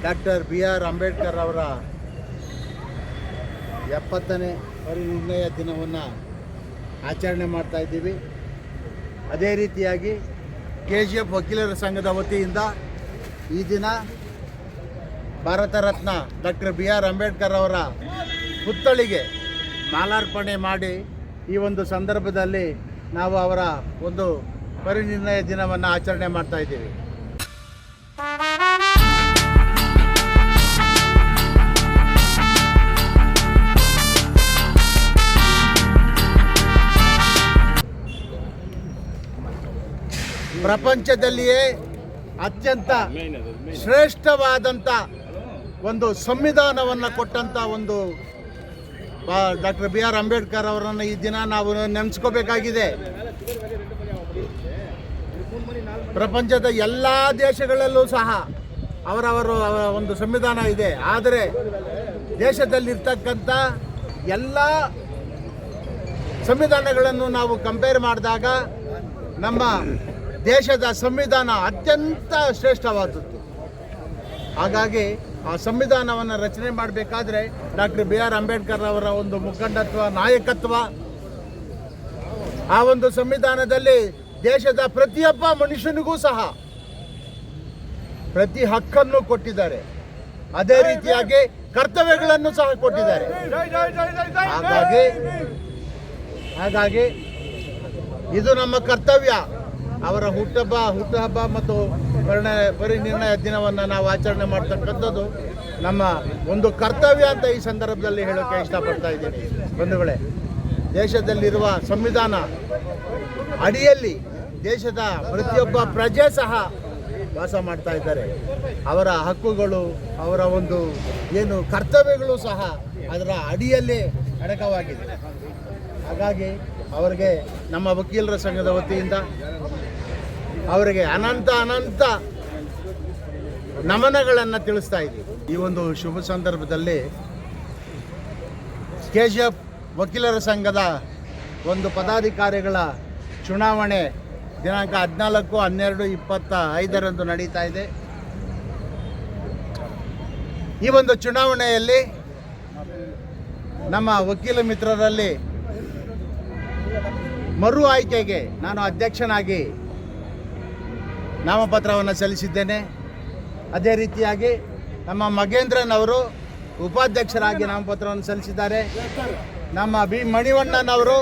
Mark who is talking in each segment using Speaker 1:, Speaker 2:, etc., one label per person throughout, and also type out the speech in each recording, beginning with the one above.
Speaker 1: Doctor BR Ambedkar ಅವರ 70ನೇ ಪರಿನಿರ್ಣಯ ದಿನವನ್ನು ಆಚರಣೆ ಮಾಡ್ತಾ ಇದ್ದೀವಿ. ಅದೇ ರೀತಿಯಾಗಿ KGF ವಕೀಲರ ಸಂಘದ ವತಿಯಿಂದ ಈ ದಿನ ಭಾರತ ರತ್ನ ಡಾಕ್ಟರ್ BR ಅಂಬೇಡ್ಕರ್ ಅವರ ಪುತ್ಥಳಿಗೆ ಮಾಲಾರ್ಪಣೆ ಮಾಡಿ ಈ ಒಂದು ಸಂದರ್ಭದಲ್ಲಿ ನಾವು ಅವರ ಒಂದು ಪರಿನಿರ್ಣಯ ದಿನವನ್ನು ಆಚರಣೆ ಮಾಡ್ತಾ ಇದ್ದೀವಿ. ಪ್ರಪಂಚದಲ್ಲಿಯೇ ಅತ್ಯಂತ ಶ್ರೇಷ್ಠವಾದಂಥ ಒಂದು ಸಂವಿಧಾನವನ್ನು ಕೊಟ್ಟಂಥ ಒಂದು ಡಾಕ್ಟರ್ BR ಅಂಬೇಡ್ಕರ್ ಅವರನ್ನು ಈ ದಿನ ನಾವು ನೆನೆಸ್ಕೋಬೇಕಾಗಿದೆ. ಪ್ರಪಂಚದ ಎಲ್ಲ ದೇಶಗಳಲ್ಲೂ ಸಹ ಅವರವರ ಒಂದು ಸಂವಿಧಾನ ಇದೆ. ಆದರೆ ದೇಶದಲ್ಲಿರ್ತಕ್ಕಂಥ ಎಲ್ಲ ಸಂವಿಧಾನಗಳನ್ನು ನಾವು ಕಂಪೇರ್ ಮಾಡಿದಾಗ ನಮ್ಮ ದೇಶದ ಸಂವಿಧಾನ ಅತ್ಯಂತ ಶ್ರೇಷ್ಠವಾದದ್ದು. ಹಾಗಾಗಿ ಆ ಸಂವಿಧಾನವನ್ನು ರಚನೆ ಮಾಡಬೇಕಾದ್ರೆ ಡಾಕ್ಟರ್ BR ಅಂಬೇಡ್ಕರ್ ಅವರ ಒಂದು ಮುಖಂಡತ್ವ, ನಾಯಕತ್ವ, ಆ ಒಂದು ಸಂವಿಧಾನದಲ್ಲಿ ದೇಶದ ಪ್ರತಿಯೊಬ್ಬ ಮನುಷ್ಯನಿಗೂ ಸಹ ಪ್ರತಿ ಹಕ್ಕನ್ನು ಕೊಟ್ಟಿದ್ದಾರೆ. ಅದೇ ರೀತಿಯಾಗಿ ಕರ್ತವ್ಯಗಳನ್ನು ಸಹ ಕೊಟ್ಟಿದ್ದಾರೆ. ಹಾಗಾಗಿ ಇದು ನಮ್ಮ ಕರ್ತವ್ಯ. ಅವರ ಹುಟ್ಟುಹಬ್ಬ ಮತ್ತು ಪರಿನಿರ್ಣಯ ದಿನವನ್ನು ನಾವು ಆಚರಣೆ ಮಾಡ್ತಕ್ಕಂಥದ್ದು ನಮ್ಮ ಒಂದು ಕರ್ತವ್ಯ ಅಂತ ಈ ಸಂದರ್ಭದಲ್ಲಿ ಹೇಳೋಕ್ಕೆ ಇಷ್ಟಪಡ್ತಾ ಇದ್ದೀನಿ. ಬಂಧುಗಳೇ, ದೇಶದಲ್ಲಿರುವ ಸಂವಿಧಾನ ಅಡಿಯಲ್ಲಿ ದೇಶದ ಪ್ರತಿಯೊಬ್ಬ ಪ್ರಜೆ ಸಹ ವಾಸ ಮಾಡ್ತಾ ಇದ್ದಾರೆ. ಅವರ ಹಕ್ಕುಗಳು, ಅವರ ಒಂದು ಏನು ಕರ್ತವ್ಯಗಳು ಸಹ ಅದರ ಅಡಿಯಲ್ಲೇ ಅಡಕವಾಗಿದೆ. ಹಾಗಾಗಿ ಅವರಿಗೆ ನಮ್ಮ ವಕೀಲರ ಸಂಘದ ವತಿಯಿಂದ ಅವರಿಗೆ ಅನಂತ ನಮನಗಳನ್ನು ತಿಳಿಸ್ತಾ ಇದ್ದೀವಿ. ಈ ಒಂದು ಶುಭ ಸಂದರ್ಭದಲ್ಲಿ KGF ವಕೀಲರ ಸಂಘದ ಒಂದು ಪದಾಧಿಕಾರಿಗಳ ಚುನಾವಣೆ ದಿನಾಂಕ 14/12/25 ನಡೀತಾ ಇದೆ. ಈ ಒಂದು ಚುನಾವಣೆಯಲ್ಲಿ ನಮ್ಮ ವಕೀಲ ಮಿತ್ರರಲ್ಲಿ ಮರು ಆಯ್ಕೆಗೆ ನಾನು ಅಧ್ಯಕ್ಷನಾಗಿ ನಾಮಪತ್ರವನ್ನು ಸಲ್ಲಿಸಿದ್ದೇನೆ. ಅದೇ ರೀತಿಯಾಗಿ ನಮ್ಮ ಮಗೇಂದ್ರನ್ ಅವರು ಉಪಾಧ್ಯಕ್ಷರಾಗಿ ನಾಮಪತ್ರವನ್ನು ಸಲ್ಲಿಸಿದ್ದಾರೆ. ನಮ್ಮ B ಮಣಿವಣ್ಣನವರು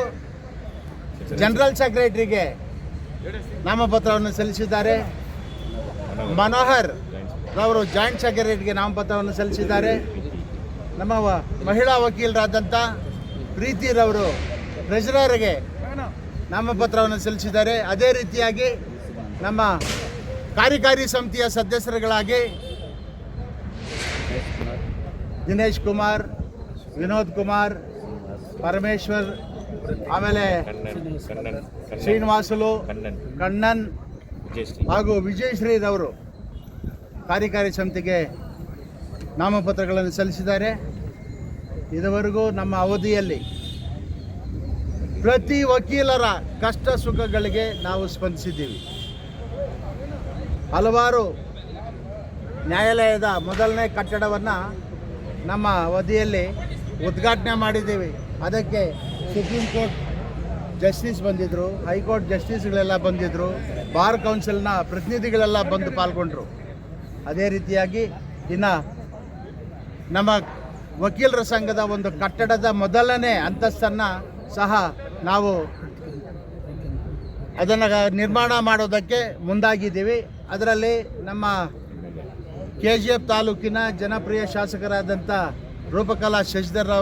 Speaker 1: ಜನರಲ್ ಸೆಕ್ರೆಟರಿಗೆ ನಾಮಪತ್ರವನ್ನು ಸಲ್ಲಿಸಿದ್ದಾರೆ. ಮನೋಹರ್ ಅವರು ಜಾಯಿಂಟ್ ಸೆಕ್ರೆಟರಿಗೆ ನಾಮಪತ್ರವನ್ನು ಸಲ್ಲಿಸಿದ್ದಾರೆ. ನಮ್ಮ ಮಹಿಳಾ ವಕೀಲರಾದಂಥ ಪ್ರೀತಿರವರು ಟ್ರೆಜರರ್ಗೆ ನಾಮಪತ್ರವನ್ನು ಸಲ್ಲಿಸಿದ್ದಾರೆ. ಅದೇ ರೀತಿಯಾಗಿ ನಮ್ಮ ಕಾರ್ಯಕಾರಿ ಸಮಿತಿಯ ಸದಸ್ಯರುಗಳಾಗಿ ದಿನೇಶ್ ಕುಮಾರ್, ವಿನೋದ್ ಕುಮಾರ್, ಪರಮೇಶ್ವರ್, ಆಮೇಲೆ ಶ್ರೀನಿವಾಸುಲು, ಕಣ್ಣನ್ ಹಾಗೂ ವಿಜಯಶ್ರೀರವರು ಕಾರ್ಯಕಾರಿ ಸಮಿತಿಗೆ ನಾಮಪತ್ರಗಳನ್ನು ಸಲ್ಲಿಸಿದ್ದಾರೆ. ಇದುವರೆಗೂ ನಮ್ಮ ಅವಧಿಯಲ್ಲಿ ಪ್ರತಿ ವಕೀಲರ ಕಷ್ಟ ಸುಖಗಳಿಗೆ ನಾವು ಸ್ಪಂದಿಸಿದ್ದೀವಿ. ಹಲವಾರು ನ್ಯಾಯಾಲಯದ ಮೊದಲನೇ ಕಟ್ಟಡವನ್ನು ನಮ್ಮ ಅವಧಿಯಲ್ಲಿ ಉದ್ಘಾಟನೆ ಮಾಡಿದ್ದೀವಿ. ಅದಕ್ಕೆ ಸುಪ್ರೀಂ ಕೋರ್ಟ್ ಜಸ್ಟಿಸ್ ಬಂದಿದ್ದರು, ಹೈಕೋರ್ಟ್ ಜಸ್ಟಿಸ್ಗಳೆಲ್ಲ ಬಂದಿದ್ದರು, ಬಾರ್ ಕೌನ್ಸಿಲ್ನ ಪ್ರತಿನಿಧಿಗಳೆಲ್ಲ ಬಂದು ಪಾಲ್ಗೊಂಡ್ರು. ಅದೇ ರೀತಿಯಾಗಿ ಇನ್ನು ನಮ್ಮ ವಕೀಲರ ಸಂಘದ ಒಂದು ಕಟ್ಟಡದ ಮೊದಲನೇ ಅಂತಸ್ತನ್ನು ಸಹ ನಾವು ಅದನ್ನು ನಿರ್ಮಾಣ ಮಾಡೋದಕ್ಕೆ ಮುಂದಾಗಿದ್ದೀವಿ. ಅದರಲ್ಲಿ ನಮ್ಮ KGF ತಾಲೂಕಿನ ಜನಪ್ರಿಯ ಶಾಸಕರಾದಂಥ ರೂಪಕಲಾ ಶಶಿಧರ್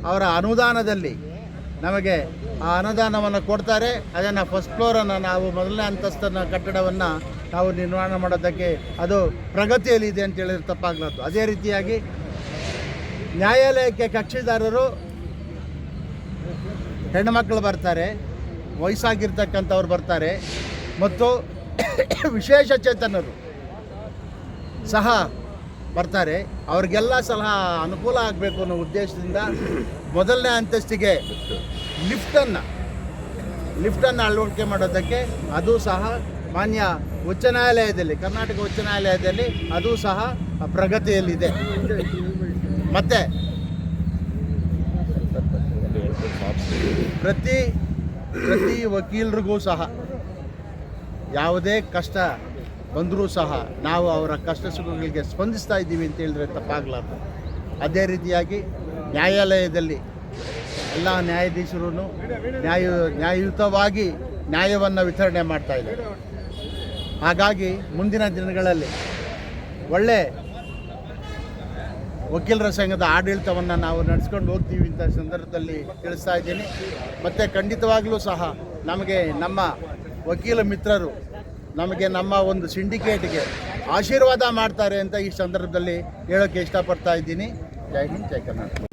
Speaker 1: ಅವರ ಅನುದಾನದಲ್ಲಿ ನಮಗೆ ಆ ಅನುದಾನವನ್ನು ಕೊಡ್ತಾರೆ. ಅದನ್ನು ಫಸ್ಟ್ ಫ್ಲೋರನ್ನು ನಾವು ಮೊದಲನೇ ಅಂತಸ್ತನ ಕಟ್ಟಡವನ್ನು ನಾವು ನಿರ್ಮಾಣ ಮಾಡೋದಕ್ಕೆ ಅದು ಪ್ರಗತಿಯಲ್ಲಿದೆ ಅಂತೇಳಿ ತಪ್ಪಾಗ್ಲತ್ತು. ಅದೇ ರೀತಿಯಾಗಿ ನ್ಯಾಯಾಲಯಕ್ಕೆ ಕಕ್ಷಿದಾರರು ಹೆಣ್ಣುಮಕ್ಕಳು ಬರ್ತಾರೆ, ವಯಸ್ಸಾಗಿರ್ತಕ್ಕಂಥವ್ರು ಬರ್ತಾರೆ, ಮತ್ತು ವಿಶೇಷ ಚೇತನರು ಸಹ ಬರ್ತಾರೆ. ಅವ್ರಿಗೆಲ್ಲ ಸಹ ಅನುಕೂಲ ಆಗಬೇಕು ಅನ್ನೋ ಉದ್ದೇಶದಿಂದ ಮೊದಲನೇ ಅಂತಸ್ತಿಗೆ ಲಿಫ್ಟನ್ನು ಅಳವಡಿಕೆ ಮಾಡೋದಕ್ಕೆ ಅದು ಸಹ ಮಾನ್ಯ ಉಚ್ಚ ನ್ಯಾಯಾಲಯದಲ್ಲಿ, ಕರ್ನಾಟಕ ಉಚ್ಚ ನ್ಯಾಯಾಲಯದಲ್ಲಿ ಅದು ಸಹ ಪ್ರಗತಿಯಲ್ಲಿದೆ. ಮತ್ತು ಪ್ರತಿ ವಕೀಲರಿಗೂ ಸಹ ಯಾವುದೇ ಕಷ್ಟ ಬಂದರೂ ಸಹ ನಾವು ಅವರ ಕಷ್ಟ ಸುಖಗಳಿಗೆ ಸ್ಪಂದಿಸ್ತಾ ಇದ್ದೀವಿ ಅಂತ ಹೇಳಿದ್ರೆ ತಪ್ಪಾಗಲಾರ್ದು. ಅದೇ ರೀತಿಯಾಗಿ ನ್ಯಾಯಾಲಯದಲ್ಲಿ ಎಲ್ಲ ನ್ಯಾಯಾಧೀಶರು ನ್ಯಾಯಯುತವಾಗಿ ನ್ಯಾಯವನ್ನು ವಿತರಣೆ ಮಾಡ್ತಾ ಇದ್ದಾರೆ. ಹಾಗಾಗಿ ಮುಂದಿನ ದಿನಗಳಲ್ಲಿ ಒಳ್ಳೆ ವಕೀಲರ ಸಂಘದ ಆಡಳಿತವನ್ನು ನಾವು ನಡೆಸ್ಕೊಂಡು ಹೋಗ್ತೀವಿ ಅಂತ ಸಂದರ್ಭದಲ್ಲಿ ತಿಳಿಸ್ತಾ ಇದ್ದೀನಿ. ಮತ್ತು ಖಂಡಿತವಾಗಲೂ ಸಹ ನಮಗೆ ನಮ್ಮ ವಕೀಲ ಮಿತ್ರರು ನಮಗೆ ನಮ್ಮ ಒಂದು ಸಿಂಡಿಕೇಟ್ಗೆ ಆಶೀರ್ವಾದ ಮಾಡ್ತಾರೆ ಅಂತ ಈ ಸಂದರ್ಭದಲ್ಲಿ ಹೇಳೋಕ್ಕೆ ಇಷ್ಟಪಡ್ತಾ ಇದ್ದೀನಿ. ಜೈ ಹಿಂದ್, ಜೈ ಕರ್ನಾಟಕ.